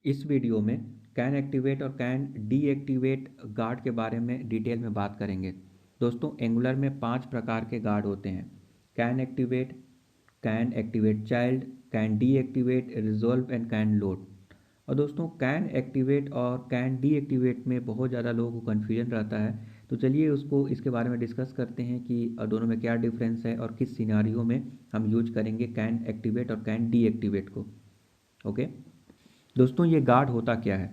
इस वीडियो में can activate और कैन डीएक्टिवेट गार्ड के बारे में डिटेल में बात करेंगे। दोस्तों, एंगुलर में 5 प्रकार के गार्ड होते हैं। Can activate child, can deactivate resolve and can load. और दोस्तों, कैन एक्टिवेट और कैन डीएक्टिवेट में बहुत ज़्यादा लोगों को कन्फ्यूजन रहता है। तो चलिए उसको इसके बारे में डिस्कस करते हैं कि दोनों में क्या डिफरेंस है और किस सिनारियो में हम यूज करेंगे कैन एक्टिवेट और कैन डीएक्टिवेट को। ओके दोस्तों, ये गार्ड होता क्या है?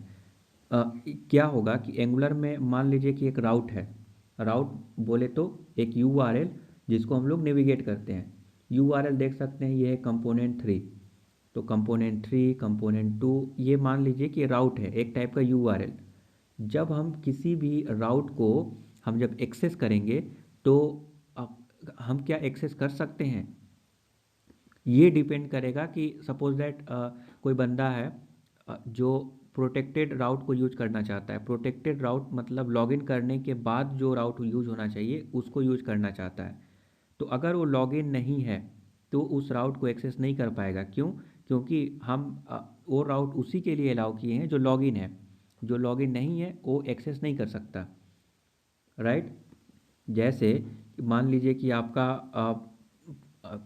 क्या होगा कि एंगुलर में मान लीजिए कि एक राउट है। राउट बोले तो एक यूआरएल जिसको हम लोग नेविगेट करते हैं। यूआरएल देख सकते हैं, ये है कंपोनेंट 3। तो कंपोनेंट 3, कंपोनेंट 2, ये मान लीजिए कि राउट है, एक टाइप का यूआरएल। जब हम किसी भी राउट को हम जब एक्सेस करेंगे तो हम क्या एक्सेस कर सकते हैं, ये डिपेंड करेगा कि सपोज दैट कोई बंदा है जो प्रोटेक्टेड राउट को यूज करना चाहता है। प्रोटेक्टेड राउट मतलब लॉगिन करने के बाद जो राउट यूज होना चाहिए उसको यूज करना चाहता है। तो अगर वो लॉगिन नहीं है तो उस राउट को एक्सेस नहीं कर पाएगा। क्यों? क्योंकि हम वो राउट उसी के लिए अलाउ किए हैं जो लॉगिन है। जो लॉगिन नहीं है वो एक्सेस नहीं कर सकता, राइट। जैसे मान लीजिए कि आपका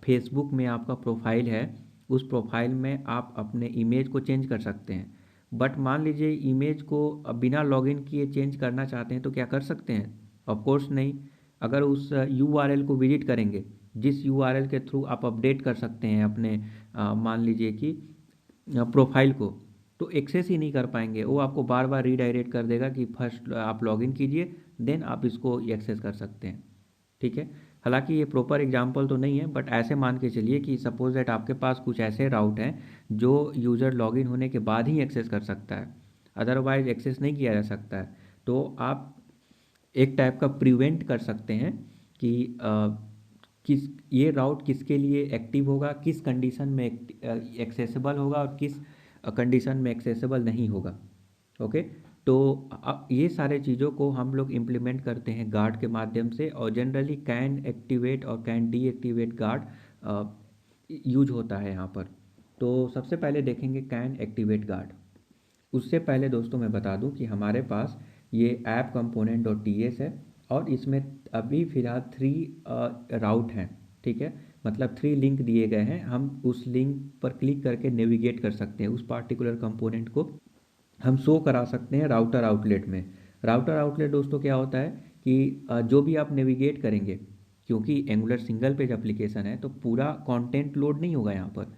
फेसबुक में आपका प्रोफाइल है। उस प्रोफाइल में आप अपने इमेज को चेंज कर सकते हैं। बट मान लीजिए इमेज को बिना लॉगिन किए चेंज करना चाहते हैं तो क्या कर सकते हैं? ऑफ कोर्स नहीं। अगर उस यूआरएल को विजिट करेंगे, जिस यूआरएल के थ्रू आप अपडेट कर सकते हैं अपने मान लीजिए कि प्रोफाइल को, तो एक्सेस ही नहीं कर पाएंगे। वो आपको बार बार रीडायरेक्ट कर देगा कि फर्स्ट आप लॉगिन कीजिए, देन आप इसको एक्सेस कर सकते हैं। ठीक है। हालांकि ये प्रॉपर एग्जांपल तो नहीं है, बट ऐसे मान के चलिए कि सपोज दैट आपके पास कुछ ऐसे राउट हैं जो यूज़र लॉगिन होने के बाद ही एक्सेस कर सकता है, अदरवाइज एक्सेस नहीं किया जा सकता है। तो आप एक टाइप का प्रिवेंट कर सकते हैं कि किस ये राउट किसके लिए एक्टिव होगा, किस कंडीशन में एक्सेसिबल होगा और किस कंडीशन में एक्सेसिबल नहीं होगा। ओके। तो ये सारे चीज़ों को हम लोग इम्प्लीमेंट करते हैं गार्ड के माध्यम से, और जनरली कैन एक्टिवेट और कैन डीएक्टिवेट गार्ड यूज होता है यहाँ पर। तो सबसे पहले देखेंगे कैन एक्टिवेट गार्ड। उससे पहले दोस्तों मैं बता दूं कि हमारे पास ये app component dot T S है और इसमें अभी फ़िलहाल 3 राउट हैं। ठीक है, मतलब 3 लिंक दिए गए हैं। हम उस लिंक पर क्लिक करके नेविगेट कर सकते हैं, उस पार्टिकुलर कंपोनेंट को हम शो करा सकते हैं राउटर आउटलेट में। राउटर आउटलेट दोस्तों क्या होता है कि जो भी आप नेविगेट करेंगे, क्योंकि एंगुलर सिंगल पेज एप्लीकेशन है तो पूरा कंटेंट लोड नहीं होगा यहाँ पर।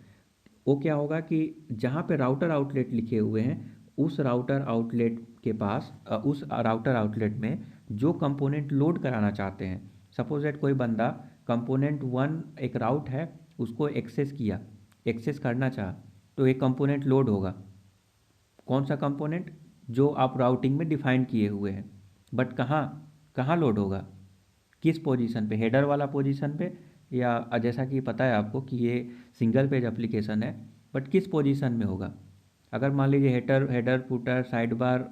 वो क्या होगा कि जहाँ पे राउटर आउटलेट लिखे हुए हैं उस राउटर आउटलेट के पास उस राउटर आउटलेट में जो कंपोनेंट लोड कराना चाहते हैं, सपोज दैट कोई बंदा कंपोनेंट 1 एक राउट है उसको एक्सेस करना चाहा, तो एक कंपोनेंट लोड होगा। कौन सा कंपोनेंट? जो आप राउटिंग में डिफाइन किए हुए हैं। बट कहाँ कहाँ लोड होगा? किस पोजीशन पे? हेडर वाला पोजीशन पे, या जैसा कि पता है आपको कि ये सिंगल पेज एप्लीकेशन है, बट किस पोजीशन में होगा? अगर मान लीजिए header header footer side bar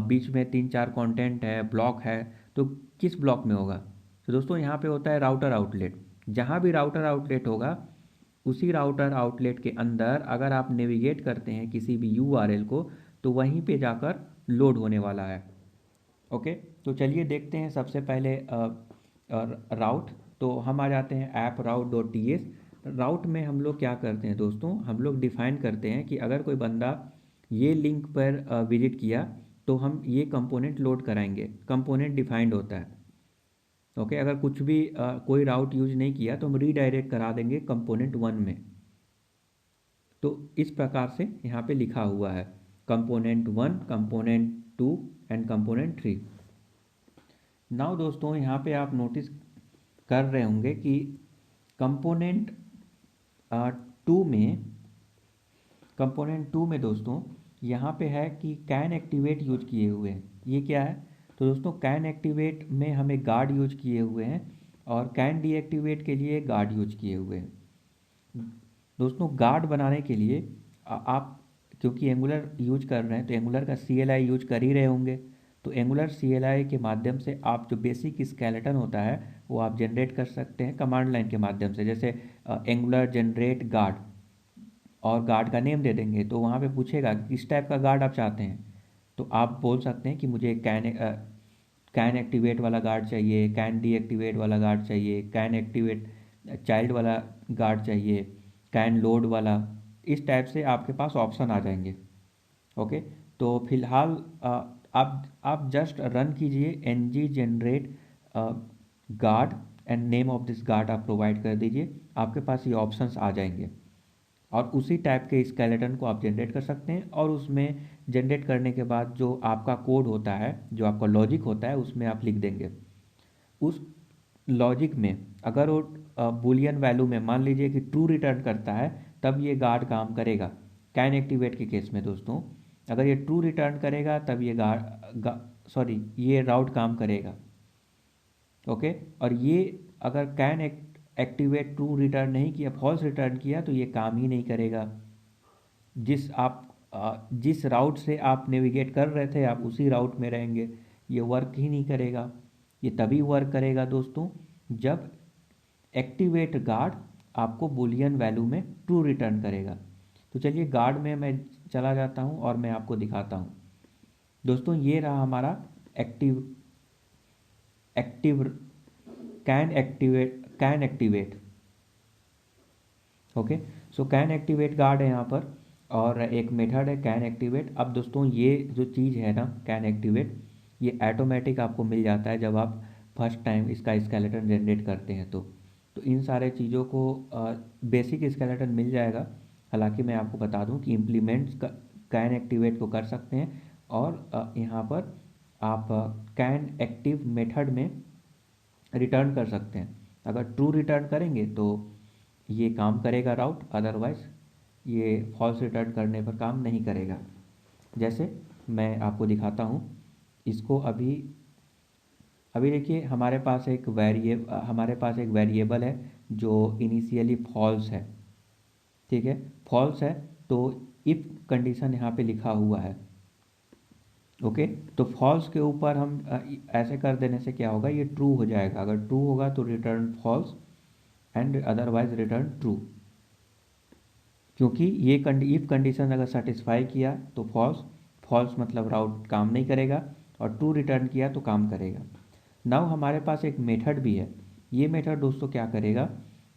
बीच में 3-4 कंटेंट है, ब्लॉक है, तो किस ब्लॉक में होगा? तो दोस्तों यहाँ पे होता है राउटर आउटलेट। जहाँ भी राउटर आउटलेट होगा उसी राउटर आउटलेट के अंदर अगर आप नेविगेट करते हैं किसी भी यूआरएल को तो वहीं पे जाकर लोड होने वाला है। ओके। तो चलिए देखते हैं सबसे पहले राउट। तो हम आ जाते हैं app route dot T S. Route में हम लोग क्या करते हैं दोस्तों, हम लोग डिफाइन करते हैं कि अगर कोई बंदा ये लिंक पर विजिट किया तो हम ये कंपोनेंट लोड कराएंगे। कंपोनेंट डिफाइंड होता है। ओके। अगर कुछ भी कोई राउट यूज नहीं किया तो हम रीडायरेक्ट करा देंगे कंपोनेंट 1 में। तो इस प्रकार से यहाँ पे लिखा हुआ है component 1, component 2 and component 3। Now दोस्तों यहाँ पे आप नोटिस कर रहे होंगे कि कंपोनेंट 2 में दोस्तों यहाँ पे है कि कैन एक्टिवेट यूज किए हुए हैं। ये क्या है? तो दोस्तों कैन एक्टिवेट में हमें गार्ड यूज किए हुए हैं और कैन डीएक्टिवेट के लिए गार्ड यूज किए हुए हैं। दोस्तों गार्ड बनाने के लिए आप क्योंकि एंगुलर यूज कर रहे हैं तो एंगुलर का CLI यूज कर ही रहे होंगे। तो एंगुलर CLI के माध्यम से आप जो बेसिक स्केलेटन होता है वो आप जनरेट कर सकते हैं कमांड लाइन के माध्यम से, जैसे एंगुलर जनरेट गार्ड। और गार्ड का नेम दे देंगे तो वहाँ पे पूछेगा कि किस टाइप का गार्ड आप चाहते हैं। तो आप बोल सकते हैं कि मुझे कैन एक्टिवेट वाला गार्ड चाहिए, कैन डीएक्टिवेट वाला गार्ड चाहिए, कैन एक्टिवेट चाइल्ड वाला गार्ड चाहिए, कैन लोड वाला। इस टाइप से आपके पास ऑप्शन आ जाएंगे। ओके, तो फिलहाल आप जस्ट रन कीजिए ng generate guard and name of this guard आप प्रोवाइड कर दीजिए, आपके पास ये ऑप्शंस आ जाएंगे और उसी टाइप के स्केलेटन को आप जनरेट कर सकते हैं। और उसमें जनरेट करने के बाद जो आपका कोड होता है, जो आपका लॉजिक होता है, उसमें आप लिख देंगे। उस लॉजिक में अगर वो बूलियन वैल्यू में मान लीजिए कि ट्रू रिटर्न करता है, तब ये गार्ड काम करेगा। कैन एक्टिवेट के केस में दोस्तों, अगर ये ट्रू रिटर्न करेगा तब ये ये राउट काम करेगा। ओके, और ये अगर कैन एक्टिवेट ट्रू रिटर्न नहीं किया, फॉल्स रिटर्न किया, तो ये काम ही नहीं करेगा। जिस राउट से आप नेविगेट कर रहे थे आप उसी राउट में रहेंगे, ये वर्क ही नहीं करेगा। ये तभी वर्क करेगा दोस्तों जब एक्टिवेट गार्ड आपको बूलियन वैल्यू में ट्रू रिटर्न करेगा। तो चलिए गार्ड में मैं चला जाता हूँ और मैं आपको दिखाता हूँ। दोस्तों ये रहा हमारा active active can activate. Okay, so can activate guard है यहाँ पर और एक मेथड है कैन एक्टिवेट। अब दोस्तों ये जो चीज़ है ना कैन एक्टिवेट, ये ऑटोमेटिक आपको मिल जाता है जब आप फर्स्ट टाइम इसका स्केलेटन जनरेट करते हैं। तो इन सारे चीज़ों को बेसिक स्केलेटन मिल जाएगा। हालांकि मैं आपको बता दूं कि इम्प्लीमेंट्स का कैन एक्टिवेट को कर सकते हैं और यहाँ पर आप कैन एक्टिव मेथड में रिटर्न कर सकते हैं। अगर ट्रू रिटर्न करेंगे तो ये काम करेगा राउट, अदरवाइज ये फॉल्स रिटर्न करने पर काम नहीं करेगा। जैसे मैं आपको दिखाता हूँ इसको। अभी अभी देखिए हमारे पास एक वेरिएबल है जो इनिशियली फॉल्स है। ठीक है, फॉल्स है तो इफ़ कंडीशन यहाँ पे लिखा हुआ है। ओके, तो फॉल्स के ऊपर हम ऐसे कर देने से क्या होगा, ये ट्रू हो जाएगा। अगर ट्रू होगा तो return false and otherwise return true. क्योंकि ये इफ़ कंडीशन अगर सेटिस्फाई किया तो फॉल्स, फॉल्स मतलब राउट काम नहीं करेगा, और ट्रू रिटर्न किया तो काम करेगा। नाउ हमारे पास एक मेथड भी है। ये मेथड दोस्तों क्या करेगा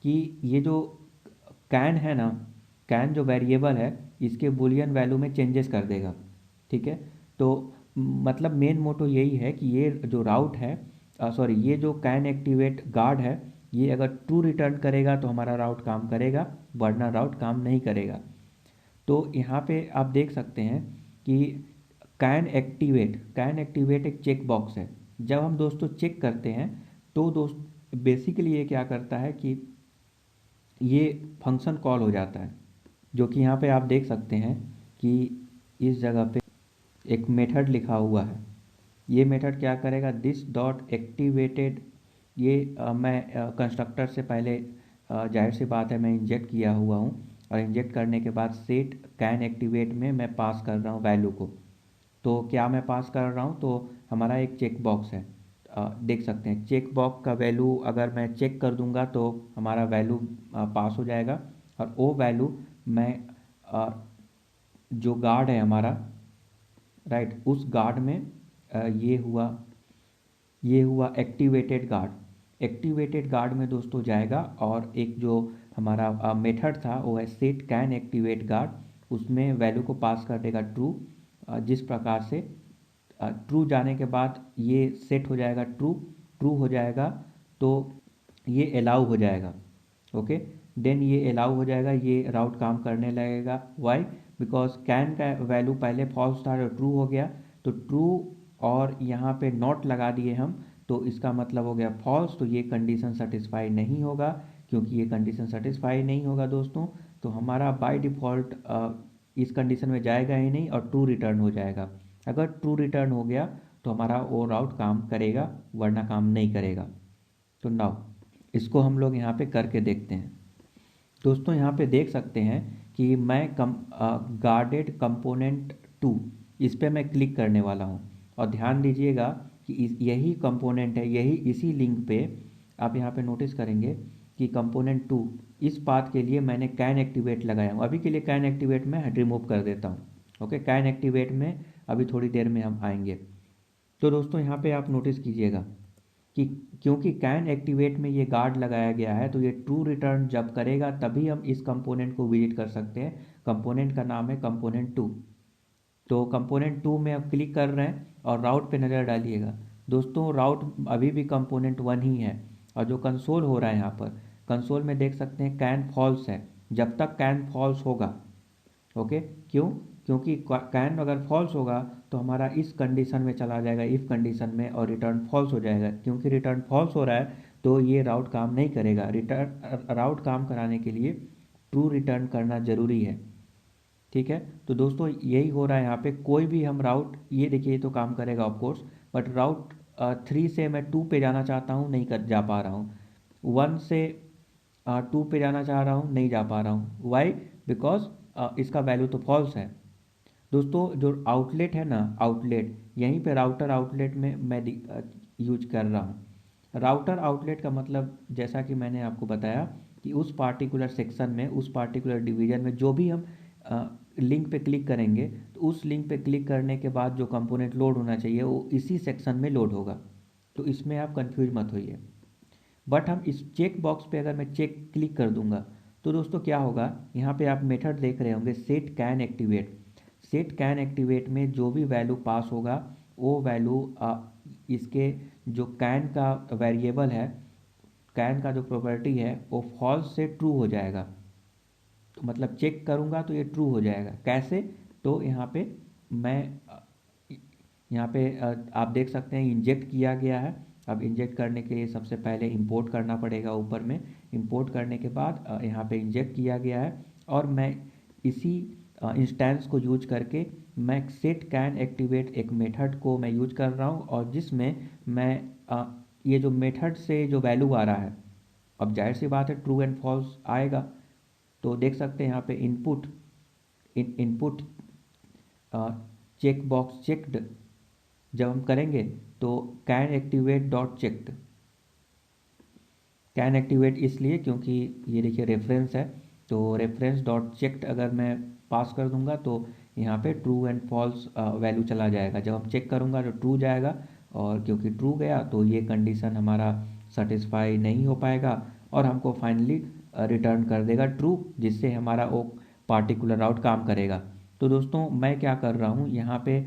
कि ये जो कैन है ना, कैन जो वेरिएबल है, इसके बूलियन वैल्यू में चेंजेस कर देगा। ठीक है, तो मतलब मेन मोटो यही है कि ये जो राउट है, ये जो कैन एक्टिवेट गार्ड है, ये अगर ट्रू रिटर्न करेगा तो हमारा राउट काम करेगा, वरना राउट काम नहीं करेगा। तो यहाँ पे आप देख सकते हैं कि कैन एक्टिवेट एक चेक बॉक्स है। जब हम दोस्तों चेक करते हैं तो बेसिकली ये क्या करता है कि ये फंक्शन कॉल हो जाता है, जो कि यहाँ पे आप देख सकते हैं कि इस जगह पे एक मेथड लिखा हुआ है। ये मेथड क्या करेगा, दिस डॉट एक्टिवेटेड। ये मैं कंस्ट्रक्टर से पहले जाहिर सी बात है मैं इंजेक्ट किया हुआ हूँ, और इंजेक्ट करने के बाद सेट कैन एक्टिवेट में मैं पास कर रहा हूँ वैल्यू को। तो क्या मैं पास कर रहा हूँ, तो हमारा एक चेक बॉक्स है। देख सकते हैं चेक बॉक्स का वैल्यू अगर मैं चेक कर दूंगा तो हमारा वैल्यू पास हो जाएगा। और वो वैल्यू मैं जो गार्ड है हमारा, राइट, उस गार्ड में ये हुआ एक्टिवेटेड गार्ड में दोस्तों जाएगा। और एक जो हमारा मेथड था वो है सेट कैन एक्टिवेट गार्ड, उसमें वैल्यू को पास कर देगा ट्रू। जिस प्रकार से ट्रू जाने के बाद ये सेट हो जाएगा ट्रू हो जाएगा तो ये अलाउ हो जाएगा। ओके, देन ये अलाउ हो जाएगा, ये राउट काम करने लगेगा। वाई, बिकॉज कैन का वैल्यू पहले फॉल्स था तो ट्रू हो गया, तो ट्रू और यहाँ पे नॉट लगा दिए हम, तो इसका मतलब हो गया फॉल्स। तो ये कंडीशन सेटिस्फाई नहीं होगा। क्योंकि ये कंडीशन सेटिस्फाई नहीं होगा दोस्तों, तो हमारा बाय डिफ़ॉल्ट इस कंडीशन में जाएगा ही नहीं और ट्रू रिटर्न हो जाएगा। अगर ट्रू रिटर्न हो गया तो हमारा वो राउट काम करेगा, वरना काम नहीं करेगा। तो नाउ इसको हम लोग यहाँ पे करके देखते हैं। दोस्तों यहाँ पे देख सकते हैं कि मैं गार्डेड कंपोनेंट 2 इस पे मैं क्लिक करने वाला हूँ। और ध्यान दीजिएगा कि यही कंपोनेंट है, यही इसी लिंक पे आप यहाँ पे नोटिस करेंगे कि कंपोनेंट 2 इस पाथ के लिए मैंने कैन एक्टिवेट लगाया हूँ। अभी के लिए कैन एक्टिवेट में रिमूव कर देता हूँ। ओके, कैन एक्टिवेट में अभी थोड़ी देर में हम आएंगे। तो दोस्तों यहाँ पे आप नोटिस कीजिएगा कि क्योंकि कैन एक्टिवेट में ये गार्ड लगाया गया है, तो ये ट्रू रिटर्न जब करेगा तभी हम इस कंपोनेंट को विजिट कर सकते हैं। कंपोनेंट का नाम है कंपोनेंट 2। तो कंपोनेंट 2 में अब क्लिक कर रहे हैं और राउट पे नज़र डालिएगा। दोस्तों राउट अभी भी कंपोनेंट 1 ही है, और जो कंसोल हो रहा है यहाँ पर कंसोल में देख सकते हैं कैन फॉल्स है। जब तक कैन फॉल्स होगा, ओके, क्यों? क्योंकि कैन अगर फॉल्स होगा तो हमारा इस कंडीशन में चला जाएगा, इफ़ कंडीशन में, और रिटर्न फॉल्स हो जाएगा। क्योंकि रिटर्न फॉल्स हो रहा है तो ये राउट काम नहीं करेगा। राउट काम कराने के लिए ट्रू रिटर्न करना ज़रूरी है। ठीक है, तो दोस्तों यही हो रहा है यहाँ पे। कोई भी हम राउट, ये देखिए, ये तो काम करेगा ऑफ कोर्स, बट राउट 3 से मैं 2 पे जाना चाहता हूँ, नहीं कर जा पा रहा हूँ। 1 से 2 पे जाना चाह रहा हूँ, नहीं जा पा रहा हूँ। वाई? बिकॉज इसका वैल्यू तो फॉल्स है। दोस्तों जो आउटलेट है ना, आउटलेट, यहीं पे राउटर आउटलेट में मैं यूज कर रहा हूँ। राउटर आउटलेट का मतलब जैसा कि मैंने आपको बताया कि उस पार्टिकुलर सेक्शन में, उस पार्टिकुलर डिवीजन में जो भी हम लिंक पे क्लिक करेंगे, तो उस लिंक पे क्लिक करने के बाद जो कंपोनेंट लोड होना चाहिए वो इसी सेक्शन में लोड होगा। तो इसमें आप कंफ्यूज मत होइए। बट हम इस चेक बॉक्स पे अगर मैं चेक क्लिक कर दूंगा तो दोस्तों क्या होगा, यहाँ पे आप मेथड देख रहे होंगे set can activate. Set can activate में जो भी वैल्यू पास होगा वो वैल्यू इसके जो कैन का वेरिएबल है, कैन का जो प्रॉपर्टी है, वो फॉल्स से ट्रू हो जाएगा। तो मतलब चेक करूँगा तो ये ट्रू हो जाएगा। कैसे? तो यहाँ पे मैं यहाँ पे आप देख सकते हैं इंजेक्ट किया गया है। अब इंजेक्ट करने के लिए सबसे पहले इंपोर्ट करना पड़ेगा। ऊपर में इंपोर्ट करने के बाद यहाँ पे इंजेक्ट किया गया है, और मैं इसी इंस्टेंस को यूज करके मैं सेट कैन एक्टिवेट एक मेथड को मैं यूज कर रहा हूँ, और जिसमें मैं ये जो मेथड से जो वैल्यू आ रहा है, अब जाहिर सी बात है ट्रू एंड फॉल्स आएगा। तो देख सकते हैं यहाँ पे इनपुट चेक बॉक्स चेक्ड जब हम करेंगे तो can activate dot checked, can activate इसलिए क्योंकि ये देखिए रेफरेंस है, तो रेफरेंस डॉट चेक्ड अगर मैं पास कर दूंगा तो यहाँ पे ट्रू एंड फॉल्स वैल्यू चला जाएगा। जब हम चेक करूँगा तो ट्रू जाएगा, और क्योंकि ट्रू गया तो ये कंडीशन हमारा सेटिस्फाई नहीं हो पाएगा, और हमको फाइनली रिटर्न कर देगा ट्रू, जिससे हमारा वो पार्टिकुलर राउट काम करेगा। तो दोस्तों मैं क्या कर रहा हूँ यहाँ पे,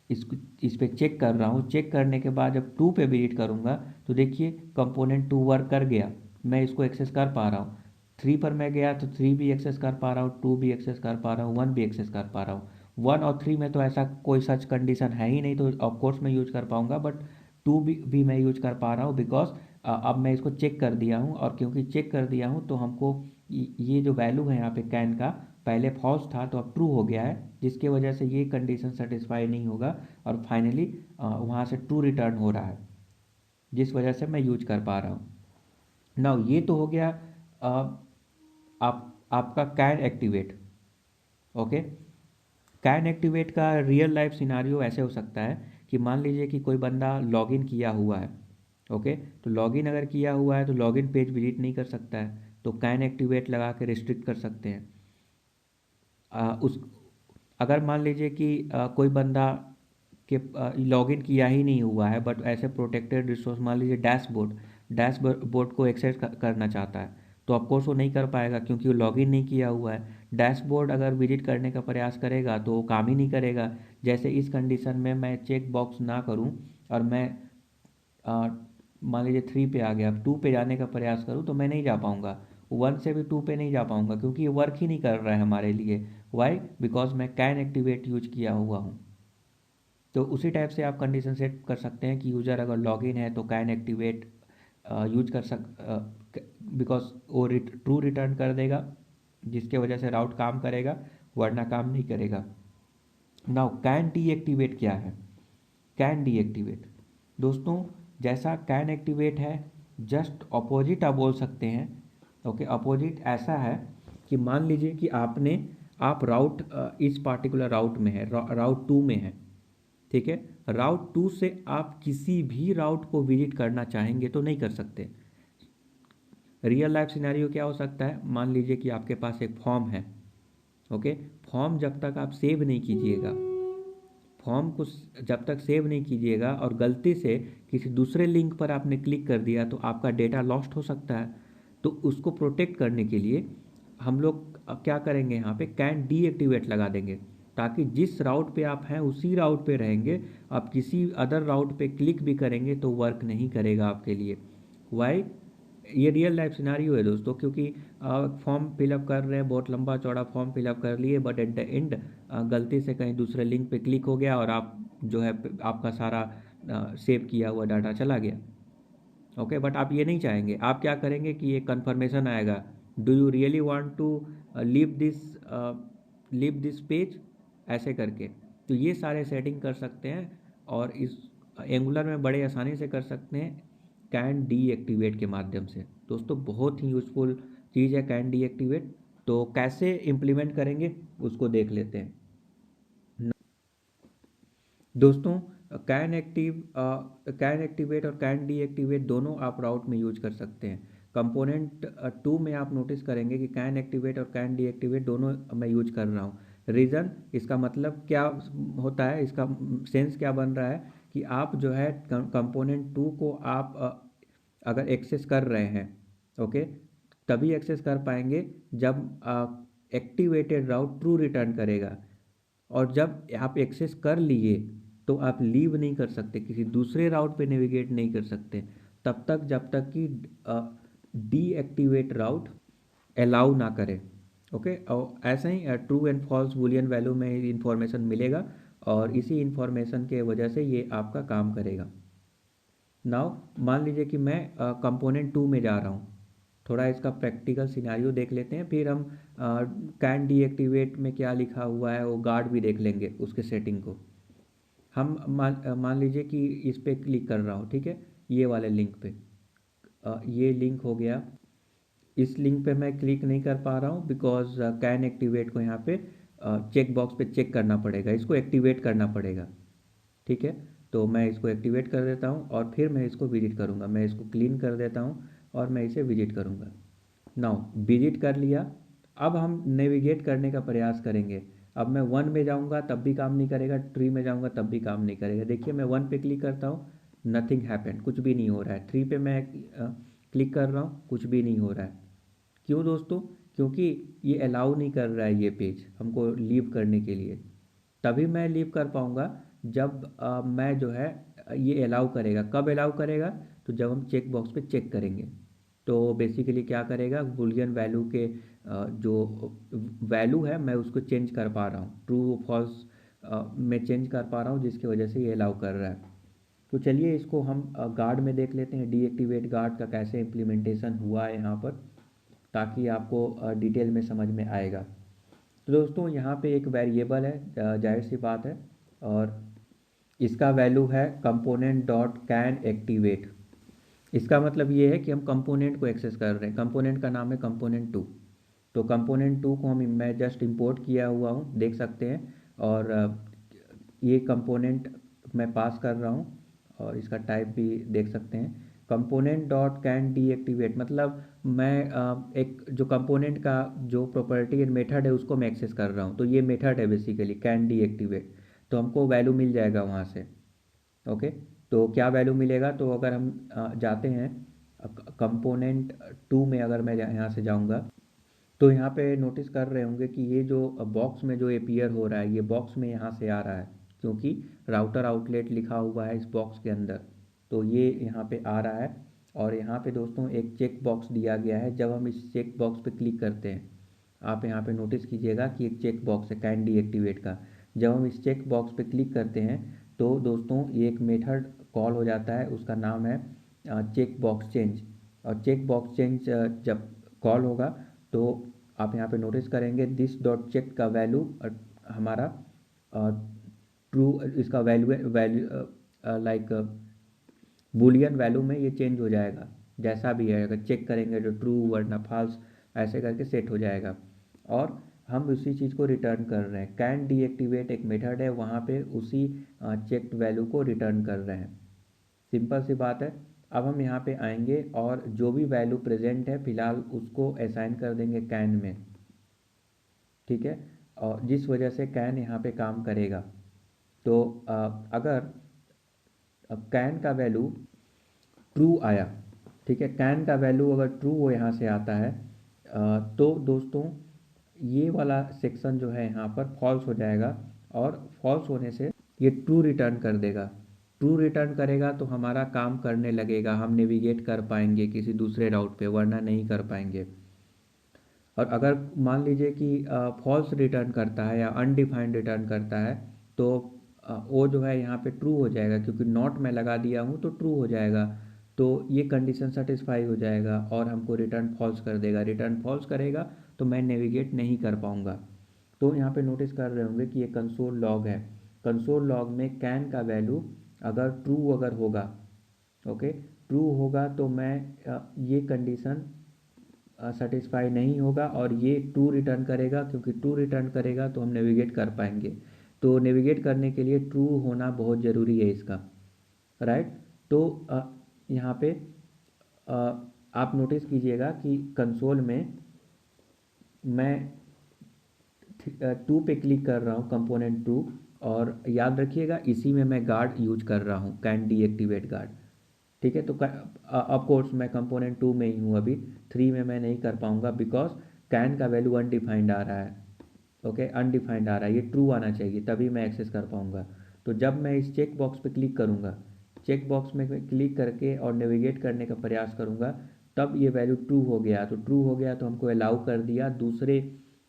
इस पे चेक कर रहा हूँ। चेक करने के बाद जब 2 पे विजिट करूँगा तो देखिए कंपोनेंट 2 वर्क कर गया, मैं इसको एक्सेस कर पा रहा हूँ। 3 पर मैं गया तो 3 भी एक्सेस कर पा रहा हूँ, 2 भी एक्सेस कर पा रहा हूँ, 1 भी एक्सेस कर पा रहा हूँ। 1 और 3 में तो ऐसा कोई सच कंडीशन है ही नहीं, तो ऑफकोर्स मैं यूज कर पाऊँगा। बट 2 भी मैं यूज कर पा रहा हूँ, बिकॉज अब मैं इसको चेक कर दिया हूँ, और क्योंकि चेक कर दिया हूँ तो हमको ये जो वैल्यू है यहाँ पे कैन का, पहले फॉल्स था तो अब ट्रू हो गया है, जिसके वजह से ये कंडीशन सेटिस्फाई नहीं होगा, और फाइनली वहाँ से ट्रू रिटर्न हो रहा है, जिस वजह से मैं यूज कर पा रहा हूँ। नाउ ये तो हो गया आपका can activate. Okay, can activate का रियल लाइफ सिनारियो ऐसे हो सकता है कि मान लीजिए कि कोई बंदा लॉगिन किया हुआ है। ओके, तो लॉगिन अगर किया हुआ है तो लॉगिन पेज विजिट नहीं कर सकता है, तो कैन एक्टिवेट लगा के रिस्ट्रिक्ट कर सकते हैं। उस अगर मान लीजिए कि कोई बंदा के लॉगिन किया ही नहीं हुआ है, बट ऐसे प्रोटेक्टेड रिसोर्स, मान लीजिए डैशबोर्ड को एक्सेस करना चाहता है, तो ऑफकोर्स वो नहीं कर पाएगा क्योंकि वो लॉगिन नहीं किया हुआ है। डैशबोर्ड अगर विजिट करने का प्रयास करेगा तो वो काम ही नहीं करेगा। जैसे इस कंडीशन में मैं चेक बॉक्स ना करूं और मैं मान लीजिए 3 पे आ गया, 2 पे जाने का प्रयास करूं तो मैं नहीं जा पाऊंगा। 1 से भी 2 पे नहीं जा पाऊंगा क्योंकि ये वर्क ही नहीं कर रहा है हमारे लिए। वाई? बिकॉज मैं कैन एक्टिवेट यूज किया हुआ हूँ। तो उसी टाइप से आप कंडीशन सेट कर सकते हैं कि यूज़र अगर लॉगिन है तो कैन एक्टिवेट यूज कर बिकॉज वो ट्रू रिटर्न कर देगा, जिसके वजह से राउट काम करेगा, वरना काम नहीं करेगा। नाउ कैन डीएक्टिवेट क्या है? कैन डीएक्टिवेट दोस्तों जैसा कैन एक्टिवेट है, जस्ट अपोजिट आप बोल सकते हैं। ओके, अपोजिट ऐसा है कि मान लीजिए कि आप राउट इस पार्टिकुलर राउट में है, राउट 2 में है। ठीक है, राउट 2 से आप किसी भी राउट को विजिट करना चाहेंगे तो नहीं कर सकते। रियल लाइफ सिनेरियो क्या हो सकता है, मान लीजिए कि आपके पास एक फॉर्म है, ओके। फॉर्म जब तक आप सेव नहीं कीजिएगा, फॉर्म को जब तक सेव नहीं कीजिएगा और गलती से किसी दूसरे लिंक पर आपने क्लिक कर दिया तो आपका डेटा लॉस्ट हो सकता है। तो उसको प्रोटेक्ट करने के लिए हम लोग क्या करेंगे, यहाँ पे कैन डीएक्टिवेट लगा देंगे, ताकि जिस राउट पे आप हैं उसी राउट पे रहेंगे। आप किसी अदर राउट पे क्लिक भी करेंगे तो वर्क नहीं करेगा आपके लिए। वाई? ये रियल लाइफ सिनारियो है दोस्तों, क्योंकि फॉर्म फिलअप कर रहे हैं, बहुत लंबा चौड़ा फॉर्म फिलअप कर लिए, बट एट द एंड गलती से कहीं दूसरे लिंक पे क्लिक हो गया और आप जो है आपका सारा सेव किया हुआ डाटा चला गया। ओके, बट आप ये नहीं चाहेंगे। आप क्या करेंगे कि एक कन्फर्मेशन आएगा, do you really want to leave this page, ऐसे करके। तो ये सारे सेटिंग कर सकते हैं और इस एंगुलर में बड़े आसानी से कर सकते हैं कैन डीएक्टिवेट के माध्यम से। दोस्तों बहुत ही यूज़फुल चीज़ है कैन डीएक्टिवेट। तो कैसे इम्प्लीमेंट करेंगे उसको देख लेते हैं दोस्तों। कैन एक्टिवेट और कैन डीएक्टिवेट दोनों आप राउट में यूज कर सकते हैं। कंपोनेंट 2 में आप नोटिस करेंगे कि कैन एक्टिवेट और कैन डीएक्टिवेट दोनों मैं यूज कर रहा हूँ। रीज़न, इसका मतलब क्या होता है, इसका सेंस क्या बन रहा है कि आप जो है कंपोनेंट 2 को आप अगर एक्सेस कर रहे हैं, ओके, तभी एक्सेस कर पाएंगे जब एक्टिवेटेड राउट ट्रू रिटर्न करेगा। और जब आप एक्सेस कर लिए तो आप लीव नहीं कर सकते, किसी दूसरे राउट पे नेविगेट नहीं कर सकते तब तक जब तक कि डीएक्टिवेट राउट अलाउ ना करे। ओके, और ऐसे ही true and false boolean value में इंफॉर्मेशन मिलेगा और इसी इंफॉर्मेशन के वजह से ये आपका काम करेगा। नाउ मान लीजिए कि मैं कंपोनेंट 2 में जा रहा हूँ, थोड़ा इसका प्रैक्टिकल सिनारियो देख लेते हैं, फिर हम कैन डीएक्टिवेट में क्या लिखा हुआ है वो गार्ड भी देख लेंगे उसके सेटिंग को। हम मान लीजिए कि इस पे क्लिक कर रहा हूँ, ठीक है, ये वाले लिंक पे। ये लिंक हो गया, इस लिंक पे मैं क्लिक नहीं कर पा रहा हूँ बिकॉज कैन एक्टिवेट को यहाँ पे चेक बॉक्स पे चेक करना पड़ेगा, इसको एक्टिवेट करना पड़ेगा, ठीक है। तो मैं इसको एक्टिवेट कर देता हूँ और फिर मैं इसको विजिट करूँगा। मैं इसको क्लीन कर देता हूँ और मैं इसे विजिट करूँगा। नाउ विजिट कर लिया, अब हम नेविगेट करने का प्रयास करेंगे। अब मैं 1 में जाऊँगा तब भी काम नहीं करेगा, 3 में जाऊँगा तब भी काम नहीं करेगा। देखिए मैं 1 पे क्लिक करता हूँ, नथिंग हैपेंड, कुछ भी नहीं हो रहा है। 3 पे मैं क्लिक कर रहा हूँ, कुछ भी नहीं हो रहा है। क्यों दोस्तों? क्योंकि ये अलाउ नहीं कर रहा है ये पेज हमको लीव करने के लिए। तभी मैं लीव कर पाऊँगा जब मैं जो है ये अलाउ करेगा। कब अलाउ करेगा? तो जब हम चेक बॉक्स पे चेक करेंगे। तो बेसिकली क्या करेगा, बूलियन वैल्यू के जो वैल्यू है मैं उसको चेंज कर पा रहा हूँ, ट्रू फॉल्स में चेंज कर पा रहा हूँ, जिसकी वजह से ये अलाउ कर रहा है। तो चलिए इसको हम गार्ड में देख लेते हैं, डीएक्टिवेट गार्ड का कैसे इम्प्लीमेंटेशन हुआ है यहाँ पर, ताकि आपको डिटेल में समझ में आएगा। तो दोस्तों यहाँ पे एक वेरिएबल है, जाहिर सी बात है, और इसका वैल्यू है कंपोनेंट डॉट कैन एक्टिवेट। इसका मतलब ये है कि हम कंपोनेंट को एक्सेस कर रहे हैं। कंपोनेंट का नाम है कंपोनेंट 2। तो कंपोनेंट 2 को हम मैं जस्ट इंपोर्ट किया हुआ हूँ, देख सकते हैं। और ये कंपोनेंट मैं पास कर रहा हूँ और इसका टाइप भी देख सकते हैं। कंपोनेंट डॉट कैन डीएक्टिवेट मतलब मैं एक जो कंपोनेंट का जो प्रॉपर्टी एंड मेथड है उसको मैं एक्सेस कर रहा हूँ। तो ये मेथड है बेसिकली कैन डीएक्टिवेट। तो हमको वैल्यू मिल जाएगा वहाँ से। ओके, तो क्या वैल्यू मिलेगा? तो अगर हम जाते हैं कंपोनेंट 2 में, अगर मैं यहाँ से जाऊँगा तो यहाँ पे नोटिस कर रहे होंगे कि ये जो बॉक्स में जो अपीयर हो रहा है, ये बॉक्स में यहाँ से आ रहा है, क्योंकि राउटर आउटलेट लिखा हुआ है इस बॉक्स के अंदर। तो ये यहाँ पे आ रहा है। और यहाँ पे दोस्तों एक चेक बॉक्स दिया गया है। जब हम इस चेक बॉक्स पे क्लिक करते हैं, आप यहाँ पे नोटिस कीजिएगा कि एक चेक बॉक्स है कैन डीएक्टिवेट का। जब हम इस चेक बॉक्स पे क्लिक करते हैं तो दोस्तों ये एक मेथड कॉल हो जाता है, उसका नाम है चेक बॉक्स चेंज। और चेक बॉक्स चेंज जब कॉल होगा तो आप यहाँ पे नोटिस करेंगे दिस डॉट चेक का वैल्यू हमारा ट्रू, इसका वैल्यू लाइक बूलियन वैल्यू में ये चेंज हो जाएगा। जैसा भी है अगर चेक करेंगे तो ट्रू वरना फॉल्स ऐसे करके सेट हो जाएगा। और हम उसी चीज़ को रिटर्न कर रहे हैं। कैन डीएक्टिवेट एक मेथड है, वहाँ पे उसी चेक्ड वैल्यू को रिटर्न कर रहे हैं। सिंपल सी बात है। अब हम यहाँ पे आएंगे और जो भी वैल्यू प्रेजेंट है फिलहाल उसको असाइन कर देंगे कैन में, ठीक है। और जिस वजह से कैन यहाँ पे काम करेगा। तो अगर कैन का वैल्यू ट्रू आया, ठीक है, कैन का वैल्यू अगर ट्रू वो यहाँ से आता है तो दोस्तों ये वाला सेक्शन जो है यहाँ पर फॉल्स हो जाएगा, और फॉल्स होने से ये ट्रू रिटर्न कर देगा। ट्रू रिटर्न करेगा तो हमारा काम करने लगेगा, हम नेविगेट कर पाएंगे किसी दूसरे राउट पे, वरना नहीं कर पाएंगे। और अगर मान लीजिए कि फॉल्स रिटर्न करता है या अनडिफाइंड रिटर्न करता है तो वो जो है यहाँ पे ट्रू हो जाएगा, क्योंकि नॉट मैं लगा दिया हूँ तो ट्रू हो जाएगा। तो ये कंडीशन सेटिस्फाई हो जाएगा और हमको रिटर्न फॉल्स कर देगा। रिटर्न फॉल्स करेगा तो मैं नेविगेट नहीं कर पाऊँगा। तो यहाँ पे नोटिस कर रहे होंगे कि ये कंसोल लॉग है। कंसोल लॉग में कैन का वैल्यू अगर ट्रू अगर होगा, ओके, ट्रू होगा तो मैं ये कंडीशन सेटिस्फाई नहीं होगा और ये ट्रू रिटर्न करेगा, क्योंकि ट्रू रिटर्न करेगा तो हम नेविगेट कर पाएंगे। तो नेविगेट करने के लिए ट्रू होना बहुत ज़रूरी है इसका, राइट। तो यहाँ पे अ, आप नोटिस कीजिएगा कि कंसोल में मैं टू पे क्लिक कर रहा हूँ, कंपोनेंट टू, और याद रखिएगा इसी में मैं गार्ड यूज कर रहा हूँ, कैन डीएक्टिवेट गार्ड, ठीक है। तो ऑफ कोर्स मैं कंपोनेंट टू में ही हूँ अभी, थ्री में मैं नहीं कर पाऊँगा बिकॉज कैन का वैल्यू अनडिफाइंड आ रहा है, ओके, अनडिफाइंड आ रहा है, ये ट्रू आना चाहिए तभी मैं एक्सेस कर पाऊँगा। तो जब मैं इस चेक बॉक्स पे क्लिक करूँगा, चेक बॉक्स में क्लिक करके और नेविगेट करने का प्रयास करूँगा, तब ये वैल्यू ट्रू हो गया। तो ट्रू हो गया तो हमको अलाउ कर दिया दूसरे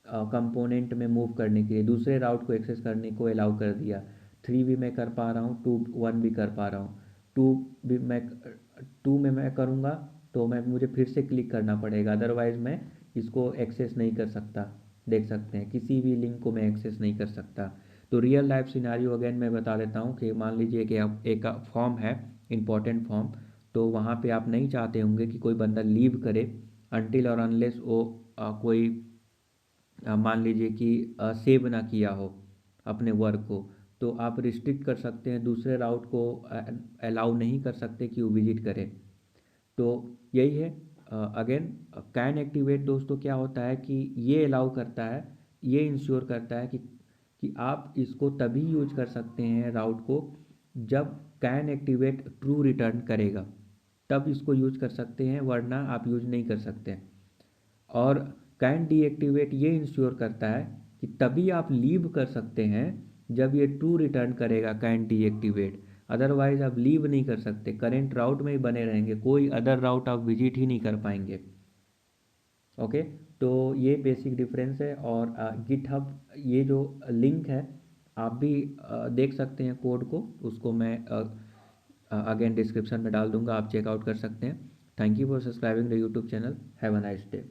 कंपोनेंट में मूव करने के लिए, दूसरे राउट को एक्सेस करने को अलाउ कर दिया। थ्री भी मैं कर पा रहा हूँ, टू वन भी कर पा रहा हूँ। टू भी मैं टू में मैं करूँगा तो मैं मुझे फिर से क्लिक करना पड़ेगा, अदरवाइज़ मैं इसको एक्सेस नहीं कर सकता। देख सकते हैं किसी भी लिंक को मैं एक्सेस नहीं कर सकता। तो रियल लाइफ सिनारियो अगेन मैं बता देता हूँ कि मान लीजिए कि आप एक फॉर्म है, इम्पोर्टेंट फॉर्म, तो वहाँ पे आप नहीं चाहते होंगे कि कोई बंदा लीव करे अनटिल और अनलेस वो कोई मान लीजिए कि सेव ना किया हो अपने वर्क को। तो आप रिस्ट्रिक्ट कर सकते हैं, दूसरे राउट को अलाउ नहीं कर सकते कि वो विजिट करे। तो यही है। अगेन कैन एक्टिवेट दोस्तों क्या होता है कि ये अलाउ करता है, ये इंश्योर करता है कि आप इसको तभी यूज कर सकते हैं राउट को जब कैन एक्टिवेट ट्रू रिटर्न करेगा, तब इसको यूज कर सकते हैं, वरना आप यूज नहीं कर सकते। और कैन डीएक्टिवेट ये इंश्योर करता है कि तभी आप लीव कर सकते हैं जब ये ट्रू रिटर्न करेगा कैन डीएक्टिवेट, अदरवाइज आप लीव नहीं कर सकते, करेंट राउट में ही बने रहेंगे, कोई अदर राउट आप विजिट ही नहीं कर पाएंगे, ओके। तो ये बेसिक डिफरेंस है। और गिटहब ये जो लिंक है आप भी देख सकते हैं कोड को, उसको मैं अगेन डिस्क्रिप्शन में डाल दूंगा, आप चेकआउट कर सकते हैं। Thank you for subscribing the YouTube channel. Have a nice day.